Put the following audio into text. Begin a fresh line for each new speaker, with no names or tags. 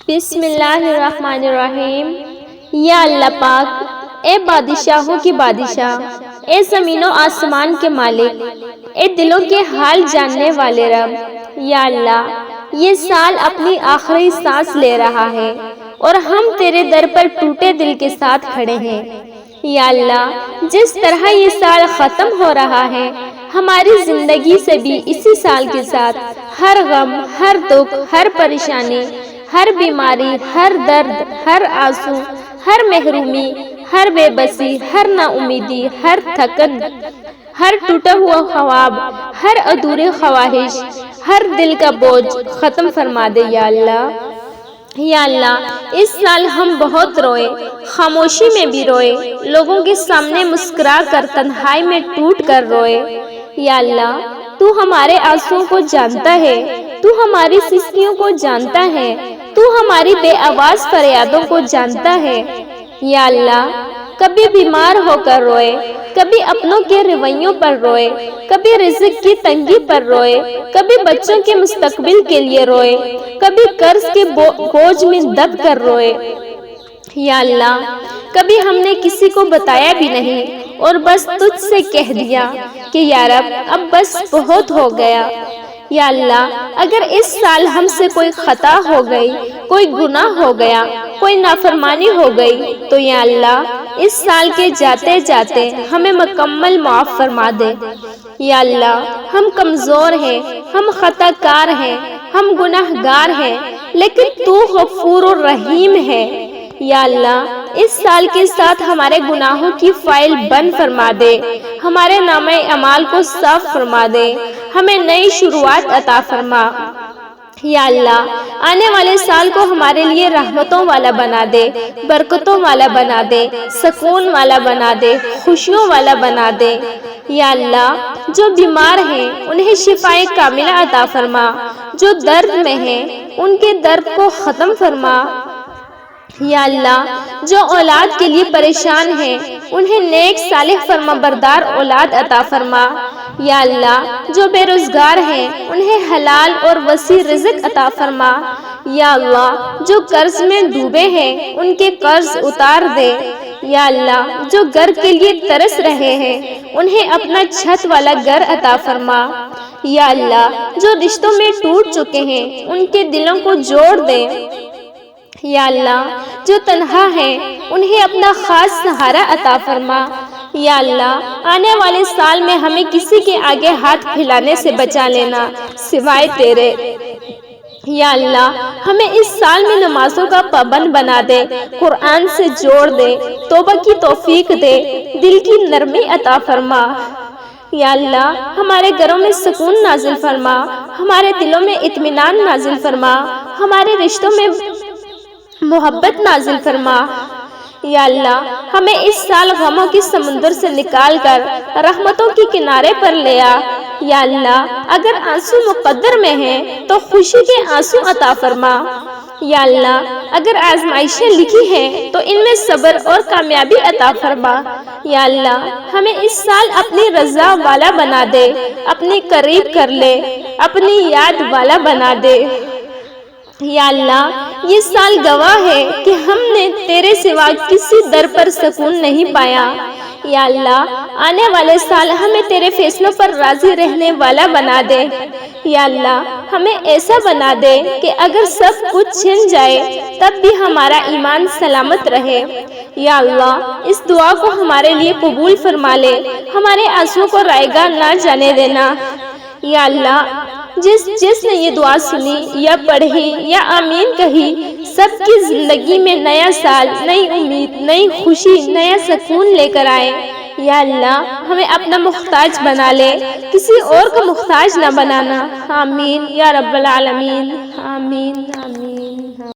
بسم اللہ الرحمن الرحیم۔ یا اللہ پاک، اے بادشاہوں کی بادشاہ، اے زمین و آسمان کے مالک، اے دلوں کے حال جاننے والے رب، یا اللہ یہ سال اپنی آخری سانس لے رہا ہے اور ہم تیرے در پر ٹوٹے دل کے ساتھ کھڑے ہیں۔ یا اللہ جس طرح یہ سال ختم ہو رہا ہے، ہماری زندگی سے بھی اسی سال کے ساتھ ہر غم، ہر دکھ، ہر پریشانی، ہر بیماری، ہر درد، ہر آنسو، ہر محرومی، ہر بے بسی، ہر نا امیدی، ہر تھکن، ہر ٹوٹا ہوا خواب، ہر ادھوری خواہش، ہر دل کا بوجھ ختم فرما دے یا اللہ۔ یا اللہ اس سال ہم بہت روئے، خاموشی میں بھی روئے، لوگوں کے سامنے مسکرا کر تنہائی میں ٹوٹ کر روئے۔ یا اللہ تو ہمارے آنسوؤں کو جانتا ہے، تو ہماری سستیوں کو جانتا ہے، تو ہماری بے آواز فریادوں کو جانتا ہے۔ یا اللہ کبھی بیمار ہو کر روئے، کبھی اپنوں کے رویوں پر روئے، کبھی رزق کی تنگی پر روئے، کبھی بچوں کے مستقبل کے لیے روئے، کبھی قرض کے بوجھ میں دب کر روئے۔ یا اللہ کبھی ہم نے کسی کو بتایا بھی نہیں اور بس تجھ سے کہہ دیا کہ یا رب اب بس بہت ہو گیا۔ یا اللہ اگر اس سال ہم سے کوئی خطا ہو گئی، کوئی گناہ ہو گیا، کوئی نافرمانی ہو گئی تو یا اللہ اس سال کے جاتے جاتے ہمیں مکمل معاف فرما دے۔ یا اللہ ہم کمزور ہیں، ہم خطا کار ہیں، ہم گناہ گار ہیں، لیکن تو غفور و رحیم ہے۔ یا اللہ اس سال کے ساتھ ہمارے گناہوں کی فائل بند فرما دے، ہمارے نامہ اعمال کو صاف فرما دے، ہمیں نئی شروعات عطا فرما۔ یا اللہ آنے والے سال کو ہمارے لیے رحمتوں والا بنا دے، برکتوں والا بنا دے، سکون والا بنا دے، خوشیوں والا بنا دے۔ یا اللہ جو بیمار ہیں انہیں شفائے کاملہ عطا فرما، جو درد میں ہیں ان کے درد کو ختم فرما۔ یا اللہ جو اولاد کے لیے پریشان ہیں انہیں نیک صالح فرما بردار اولاد عطا فرما۔ یا اللہ جو بے روزگار ہیں انہیں حلال اور وسیع رزق عطا فرما۔ یا اللہ جو قرض میں ڈوبے ہیں ان کے قرض اتار دے۔ یا اللہ جو گھر کے لیے ترس رہے ہیں انہیں اپنا چھت والا گھر عطا فرما۔ یا اللہ جو رشتوں میں ٹوٹ چکے ہیں ان کے دلوں کو جوڑ دے۔ یا اللہ جو تنہا ہیں انہیں اپنا خاص سہارا عطا فرما۔ یا اللہ آنے والے سال میں ہمیں کسی کے آگے ہاتھ پھیلانے سے بچا لینا سوائے تیرے۔ یا اللہ ہمیں اس سال میں نمازوں کا پابند بنا دے، قرآن سے جوڑ دے، توبہ کی توفیق دے، دل کی نرمی عطا فرما۔ یا اللہ ہمارے گھروں میں سکون نازل فرما، ہمارے دلوں میں اطمینان نازل فرما، ہمارے رشتوں میں محبت نازل فرما۔ یا اللہ ہمیں اس سال غموں کی سمندر سے نکال کر رحمتوں کی کنارے پر لے آ۔ یا اللہ اگر آنسو مقدر میں ہیں تو خوشی کے آنسو عطا فرما۔ یا اللہ اگر آزمائشیں لکھی ہیں تو ان میں صبر اور کامیابی عطا فرما۔ یا اللہ ہمیں اس سال اپنی رضا والا بنا دے، اپنے قریب کر لے، اپنی یاد والا بنا دے۔ یا اللہ یہ سال گواہ ہے کہ ہم نے تیرے سوا کسی در پر سکون نہیں پایا۔ یا اللہ آنے والے سال ہمیں تیرے فیصلوں پر راضی رہنے والا بنا دے۔ یا اللہ ہمیں ایسا بنا دے کہ اگر سب کچھ چھن جائے تب بھی ہمارا ایمان سلامت رہے۔ یا اللہ اس دعا کو ہمارے لیے قبول فرما لے، ہمارے آنسوؤں کو رائگاں نہ جانے دینا۔ یا اللہ جس نے یہ دعا سنی یا پڑھی یا آمین کہی، سب کی زندگی میں نیا سال، نئی امید، نئی خوشی، نیا سکون لے کر آئے۔ یا اللہ ہمیں اپنا محتاج بنا لے، کسی اور کو محتاج نہ بنانا۔ آمین یا رب العالمین، آمین آمین۔